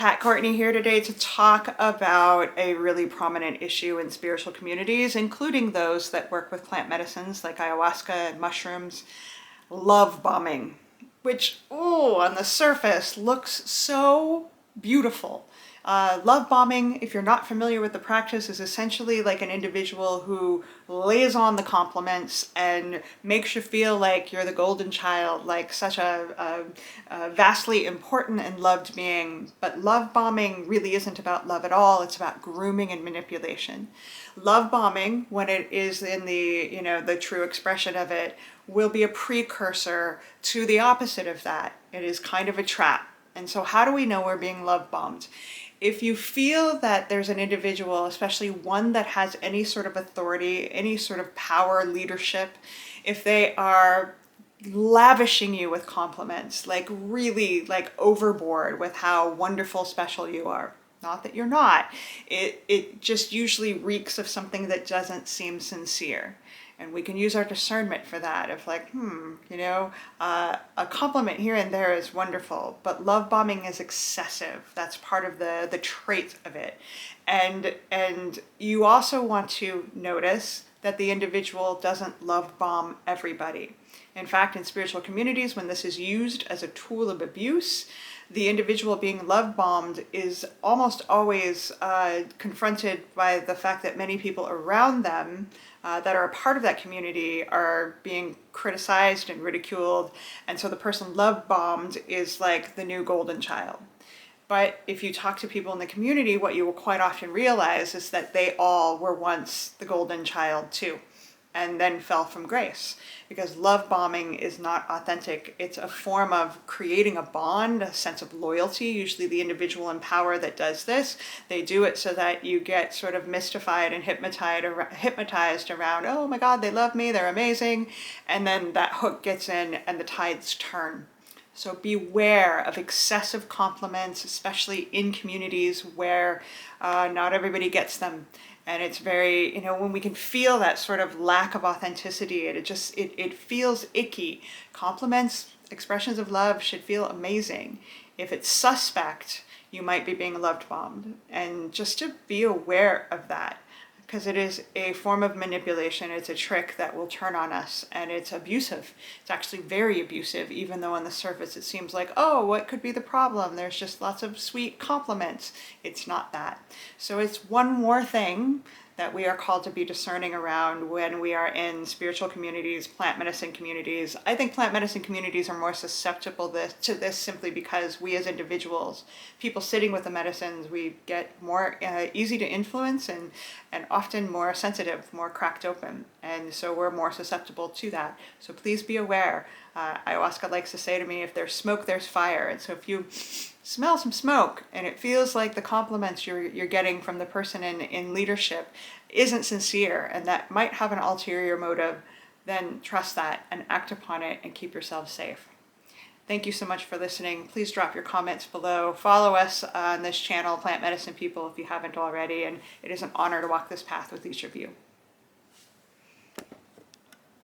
Courtney here today to talk about a really prominent issue in spiritual communities, including those that work with plant medicines like ayahuasca and mushrooms. Love bombing, which, on the surface looks so beautiful. Love bombing, if you're not familiar with the practice, is essentially like an individual who lays on the compliments and makes you feel like you're the golden child, like such a vastly important and loved being. But love bombing really isn't about love at all. It's about grooming and manipulation. Love bombing, when it is in the true expression of it, will be a precursor to the opposite of that. It is kind of a trap. And so how do we know we're being love bombed? If you feel that there's an individual, especially one that has any sort of authority, any sort of power, leadership, if they are lavishing you with compliments, like really like overboard with how wonderful, special you are. Not that you're not. It just usually reeks of something that doesn't seem sincere. And we can use our discernment for that. If like, a compliment here and there is wonderful, but love bombing is excessive. That's part of the trait of it. And you also want to notice that the individual doesn't love bomb everybody. In fact, in spiritual communities, when this is used as a tool of abuse, the individual being love bombed is almost always confronted by the fact that many people around them that are a part of that community are being criticized and ridiculed. And so the person love bombed is like the new golden child. But if you talk to people in the community, what you will quite often realize is that they all were once the golden child too, and then fell from grace. Because love bombing is not authentic. It's a form of creating a bond, a sense of loyalty. Usually the individual in power that does this, they do it so that you get sort of mystified and hypnotized around, oh my God, they love me, they're amazing. And then that hook gets in and the tides turn. So beware of excessive compliments, especially in communities where not everybody gets them. And it's very, when we can feel that sort of lack of authenticity, it feels icky. Compliments, expressions of love should feel amazing. If it's suspect, you might be being love bombed. And just to be aware of that, because it is a form of manipulation. It's a trick that will turn on us, and it's abusive. It's actually very abusive, even though on the surface it seems like, oh, what could be the problem? There's just lots of sweet compliments. It's not that. So it's one more thing that we are called to be discerning around when we are in spiritual communities, plant medicine communities. I think plant medicine communities are more susceptible to this simply because we as individuals, people sitting with the medicines, we get more easy to influence and often more sensitive, more cracked open. And so we're more susceptible to that. So please be aware. Ayahuasca likes to say to me, if there's smoke, there's fire. And so if you smell some smoke and it feels like the compliments you're getting from the person in leadership isn't sincere and that might have an ulterior motive, then trust that and act upon it and keep yourself safe. Thank you so much for listening. Please drop your comments below. Follow us on this channel, Plant Medicine People, if you haven't already. And it is an honor to walk this path with each of you.